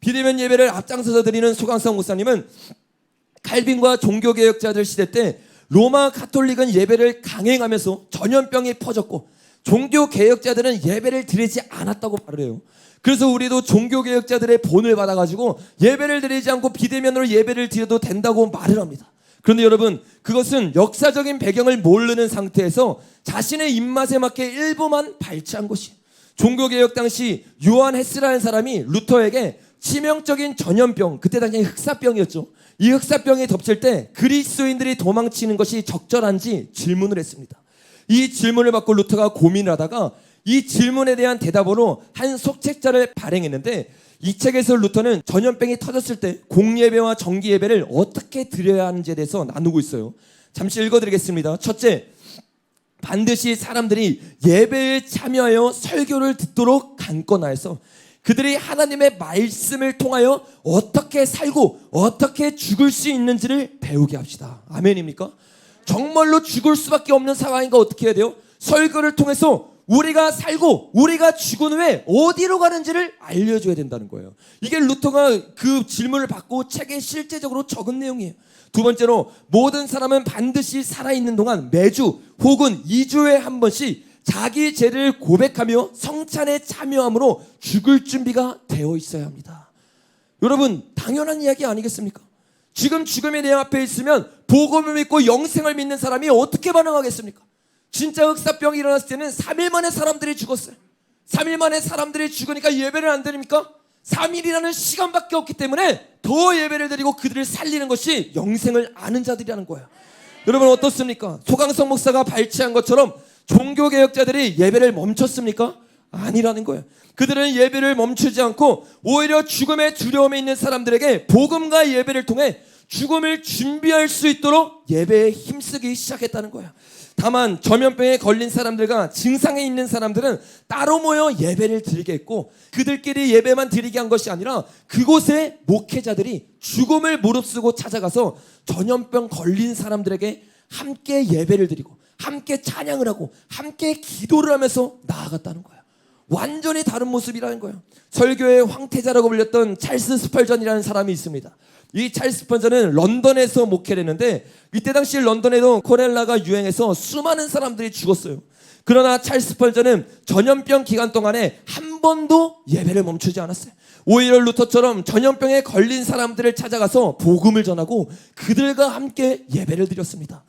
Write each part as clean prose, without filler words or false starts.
비대면 예배를 앞장서서 드리는 소강성 목사님은 칼빈과 종교개혁자들 시대 때 로마 가톨릭은 예배를 강행하면서 전염병이 퍼졌고 종교개혁자들은 예배를 드리지 않았다고 말을 해요. 그래서 우리도 종교개혁자들의 본을 받아가지고 예배를 드리지 않고 비대면으로 예배를 드려도 된다고 말을 합니다. 그런데 여러분, 그것은 역사적인 배경을 모르는 상태에서 자신의 입맛에 맞게 일부만 발췌한 것이에요. 종교개혁 당시 요한 헤스라는 사람이 루터에게 치명적인 전염병, 그때 당시 흑사병이었죠. 이 흑사병이 덮칠 때 그리스도인들이 도망치는 것이 적절한지 질문을 했습니다. 이 질문을 받고 루터가 고민을 하다가 이 질문에 대한 대답으로 한 속책자를 발행했는데, 이 책에서 루터는 전염병이 터졌을 때 공예배와 정기예배를 어떻게 드려야 하는지에 대해서 나누고 있어요. 잠시 읽어드리겠습니다. 첫째, 반드시 사람들이 예배에 참여하여 설교를 듣도록 강권하여서 그들이 하나님의 말씀을 통하여 어떻게 살고 어떻게 죽을 수 있는지를 배우게 합시다. 아멘입니까? 정말로 죽을 수밖에 없는 상황인가 어떻게 해야 돼요? 설교를 통해서 우리가 살고 우리가 죽은 후에 어디로 가는지를 알려줘야 된다는 거예요. 이게 루터가 그 질문을 받고 책에 실제적으로 적은 내용이에요. 두 번째로, 모든 사람은 반드시 살아있는 동안 매주 혹은 2주에 한 번씩 자기 죄를 고백하며 성찬에 참여함으로 죽을 준비가 되어 있어야 합니다. 여러분, 당연한 이야기 아니겠습니까? 지금 죽음의 내 앞에 있으면 복음을 믿고 영생을 믿는 사람이 어떻게 반응하겠습니까? 진짜 흑사병이 일어났을 때는 3일 만에 사람들이 죽었어요. 3일 만에 사람들이 죽으니까 예배를 안 드립니까? 3일이라는 시간밖에 없기 때문에 더 예배를 드리고 그들을 살리는 것이 영생을 아는 자들이라는 거예요. 여러분 어떻습니까? 소강성 목사가 발췌한 것처럼 종교개혁자들이 예배를 멈췄습니까? 아니라는 거예요. 그들은 예배를 멈추지 않고 오히려 죽음의 두려움에 있는 사람들에게 복음과 예배를 통해 죽음을 준비할 수 있도록 예배에 힘쓰기 시작했다는 거예요. 다만 전염병에 걸린 사람들과 증상에 있는 사람들은 따로 모여 예배를 드리게 했고, 그들끼리 예배만 드리게 한 것이 아니라 그곳에 목회자들이 죽음을 무릅쓰고 찾아가서 전염병 걸린 사람들에게 함께 예배를 드리고 함께 찬양을 하고 함께 기도를 하면서 나아갔다는 거예요. 완전히 다른 모습이라는 거예요. 설교의 황태자라고 불렸던 찰스 스펄전이라는 사람이 있습니다. 이 찰스 스펄전은 런던에서 목회를 했는데, 이때 당시 런던에도 코렐라가 유행해서 수많은 사람들이 죽었어요. 그러나 찰스 스펄전은 전염병 기간 동안에 한 번도 예배를 멈추지 않았어요. 오히려 루터처럼 전염병에 걸린 사람들을 찾아가서 복음을 전하고 그들과 함께 예배를 드렸습니다.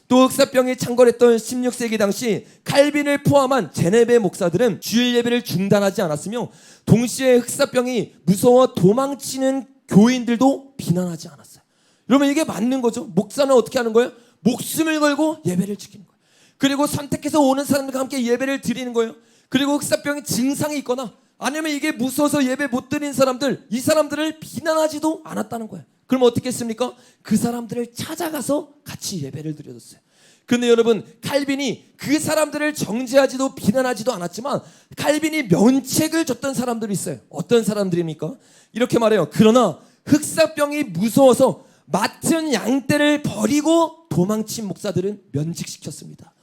또 흑사병이 창궐했던 16세기 당시 칼빈을 포함한 제네베 목사들은 주일 예배를 중단하지 않았으며, 동시에 흑사병이 무서워 도망치는 교인들도 비난하지 않았어요. 여러분, 이게 맞는 거죠. 목사는 어떻게 하는 거예요? 목숨을 걸고 예배를 지키는 거예요. 그리고 선택해서 오는 사람들과 함께 예배를 드리는 거예요. 그리고 흑사병의 증상이 있거나 아니면 이게 무서워서 예배 못 드리는 사람들, 이 사람들을 비난하지도 않았다는 거예요. 그럼 어떻게 했습니까? 그 사람들을 찾아가서 같이 예배를 드려줬어요. 근데 여러분, 칼빈이 그 사람들을 정죄하지도 비난하지도 않았지만 칼빈이 면책을 줬던 사람들이 있어요. 어떤 사람들입니까? 이렇게 말해요. 그러나 흑사병이 무서워서 맡은 양떼를 버리고 도망친 목사들은 면직시켰습니다.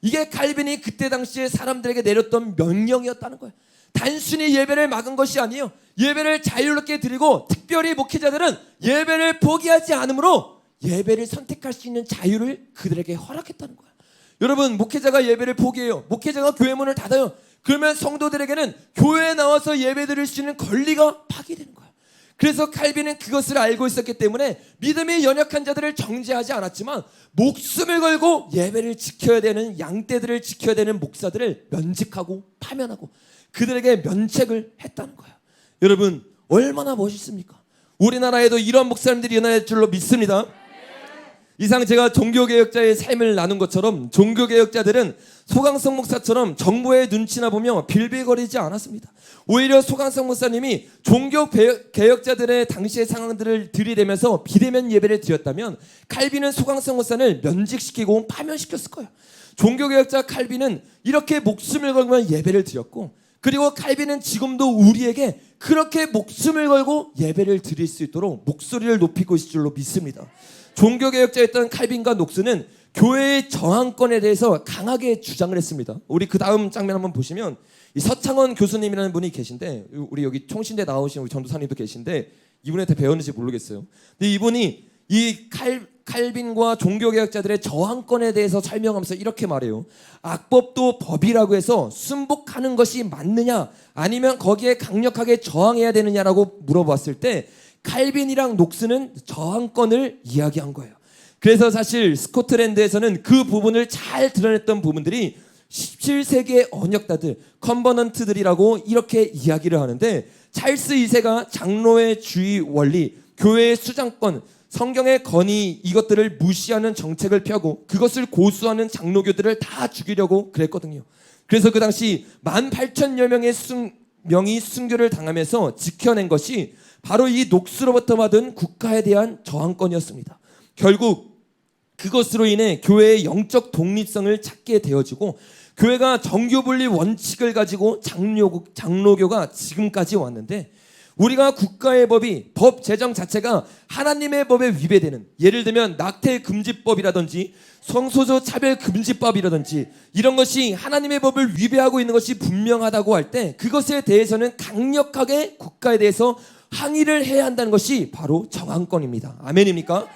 이게 칼빈이 그때 당시에 사람들에게 내렸던 명령이었다는 거예요. 단순히 예배를 막은 것이 아니에요. 예배를 자유롭게 드리고 특별히 목회자들은 예배를 포기하지 않으므로 예배를 선택할 수 있는 자유를 그들에게 허락했다는 거예요. 여러분, 목회자가 예배를 포기해요. 목회자가 교회 문을 닫아요. 그러면 성도들에게는 교회에 나와서 예배 드릴 수 있는 권리가 파괴되는 거예요. 그래서 칼빈은 그것을 알고 있었기 때문에 믿음이 연약한 자들을 정죄하지 않았지만 목숨을 걸고 예배를 지켜야 되는, 양떼들을 지켜야 되는 목사들을 면직하고 파면하고 그들에게 면책을 했다는 거예요. 여러분, 얼마나 멋있습니까? 우리나라에도 이런 목사님들이 일어날 줄로 믿습니다. 이상 제가 종교개혁자의 삶을 나눈 것처럼 종교개혁자들은 소강성 목사처럼 정부의 눈치나 보며 빌빌거리지 않았습니다. 오히려 소강성 목사님이 종교개혁자들의 당시의 상황들을 들이대면서 비대면 예배를 드렸다면 칼빈은 소강성 목사를 면직시키고 파면시켰을 거예요. 종교개혁자 칼빈은 이렇게 목숨을 걸고 예배를 드렸고, 그리고 칼빈은 지금도 우리에게 그렇게 목숨을 걸고 예배를 드릴 수 있도록 목소리를 높이고 있을 줄로 믿습니다. 종교개혁자였던 칼빈과 녹스는 교회의 저항권에 대해서 강하게 주장을 했습니다. 우리 그 다음 장면 한번 보시면 이 서창원 교수님이라는 분이 계신데, 우리 여기 총신대 나오신 우리 전도사님도 계신데 이분한테 배웠는지 모르겠어요. 근데 이분이 이 칼빈과 종교개혁자들의 저항권에 대해서 설명하면서 이렇게 말해요. 악법도 법이라고 해서 순복하는 것이 맞느냐 아니면 거기에 강력하게 저항해야 되느냐라고 물어봤을 때 칼빈이랑 녹스는 저항권을 이야기한 거예요. 그래서 사실 스코틀랜드에서는 그 부분을 잘 드러냈던 부분들이 17세기의 언역다들, 컨버넌트들이라고 이렇게 이야기를 하는데, 찰스 2세가 장로의 주의 원리, 교회의 수장권, 성경의 건의 이것들을 무시하는 정책을 펴고 그것을 고수하는 장로교들을 다 죽이려고 그랬거든요. 그래서 그 당시 18,000여 명이 순교를 당하면서 지켜낸 것이 바로 이 녹스로부터 받은 국가에 대한 저항권이었습니다. 결국 그것으로 인해 교회의 영적 독립성을 찾게 되어지고 교회가 정교분리 원칙을 가지고 장로교가 지금까지 왔는데, 우리가 국가의 법 제정 자체가 하나님의 법에 위배되는, 예를 들면 낙태금지법이라든지 성소수 차별금지법이라든지 이런 것이 하나님의 법을 위배하고 있는 것이 분명하다고 할 때 그것에 대해서는 강력하게 국가에 대해서 항의를 해야 한다는 것이 바로 저항권입니다. 아멘입니까?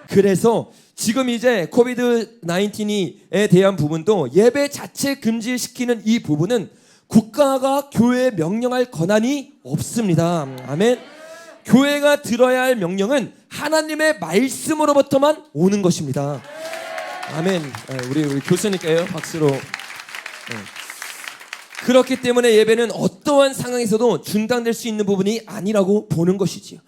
그래서 지금 이제 코비드 19에 대한 부분도 예배 자체 금지시키는 이 부분은 국가가 교회에 명령할 권한이 없습니다. 아멘. 교회가 들어야 할 명령은 하나님의 말씀으로부터만 오는 것입니다. 아멘. 우리 교수님께요 박수로. 그렇기 때문에 예배는 어떠한 상황에서도 중단될 수 있는 부분이 아니라고 보는 것이지요.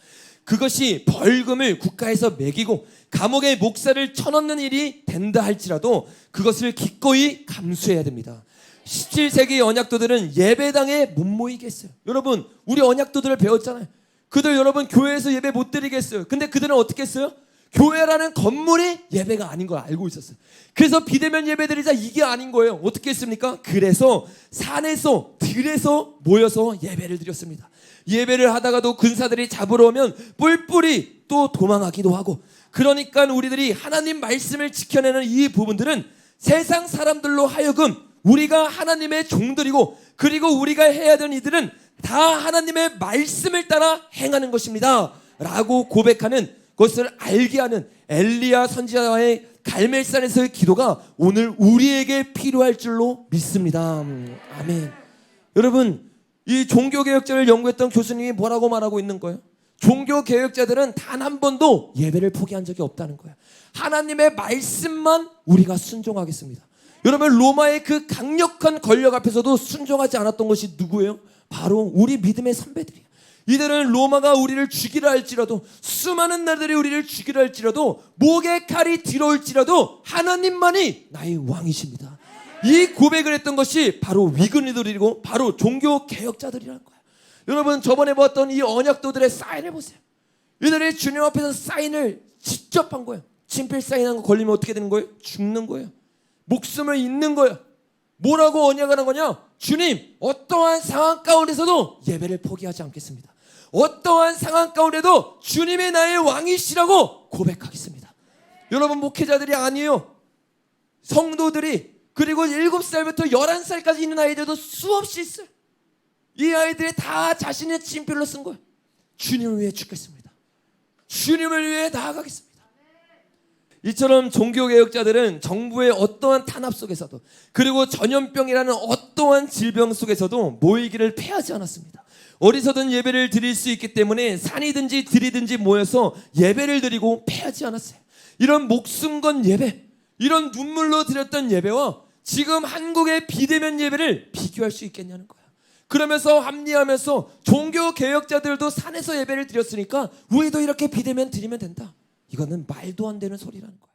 그것이 벌금을 국가에서 매기고 감옥에 목사를 쳐넣는 일이 된다 할지라도 그것을 기꺼이 감수해야 됩니다. 17세기 언약도들은 예배당에 못 모이게 했어요. 여러분, 우리 언약도들을 배웠잖아요. 그들 여러분 교회에서 예배 못 드리게 했어요. 근데 그들은 어떻게 했어요? 교회라는 건물이 예배가 아닌 걸 알고 있었어요. 그래서 비대면 예배 드리자 이게 아닌 거예요. 어떻게 했습니까? 그래서 산에서 들에서 모여서 예배를 드렸습니다. 예배를 하다가도 군사들이 잡으러 오면 뿔뿔이 또 도망하기도 하고, 그러니까 우리들이 하나님 말씀을 지켜내는 이 부분들은 세상 사람들로 하여금 우리가 하나님의 종들이고, 그리고 우리가 해야 되는 이들은 다 하나님의 말씀을 따라 행하는 것입니다 라고 고백하는 것을 알게 하는 엘리야 선지자의 갈멜산에서의 기도가 오늘 우리에게 필요할 줄로 믿습니다. 아멘. 여러분, 이 종교개혁자를 연구했던 교수님이 뭐라고 말하고 있는 거예요? 종교개혁자들은 단 한 번도 예배를 포기한 적이 없다는 거예요. 하나님의 말씀만 우리가 순종하겠습니다. 여러분, 로마의 그 강력한 권력 앞에서도 순종하지 않았던 것이 누구예요? 바로 우리 믿음의 선배들이에요. 이들은 로마가 우리를 죽이려 할지라도, 수많은 나라들이 우리를 죽이려 할지라도, 목에 칼이 들어올지라도 하나님만이 나의 왕이십니다. 이 고백을 했던 것이 바로 위근이들이고 바로 종교개혁자들이라는 거예요. 여러분, 저번에 보았던 이 언약도들의 사인을 보세요. 이들이 주님 앞에서 사인을 직접 한 거예요. 친필 사인한 거 걸리면 어떻게 되는 거예요? 죽는 거예요. 목숨을 잃는 거예요. 뭐라고 언약을 한 거냐? 주님, 어떠한 상황 가운데서도 예배를 포기하지 않겠습니다. 어떠한 상황 가운데도 주님의 나의 왕이시라고 고백하겠습니다. 여러분, 목회자들이 아니에요. 성도들이, 그리고 7살부터 11살까지 있는 아이들도 수없이 있어요. 이 아이들이 다 자신의 친필로 쓴 거예요. 주님을 위해 죽겠습니다. 주님을 위해 나아가겠습니다. 이처럼 종교개혁자들은 정부의 어떠한 탄압 속에서도, 그리고 전염병이라는 어떠한 질병 속에서도 모이기를 패하지 않았습니다. 어디서든 예배를 드릴 수 있기 때문에 산이든지 들이든지 모여서 예배를 드리고 패하지 않았어요. 이런 목숨 건 예배, 이런 눈물로 드렸던 예배와 지금 한국의 비대면 예배를 비교할 수 있겠냐는 거야. 그러면서 합리하면서 종교개혁자들도 산에서 예배를 드렸으니까 우리도 이렇게 비대면 드리면 된다. 이거는 말도 안 되는 소리라는 거야.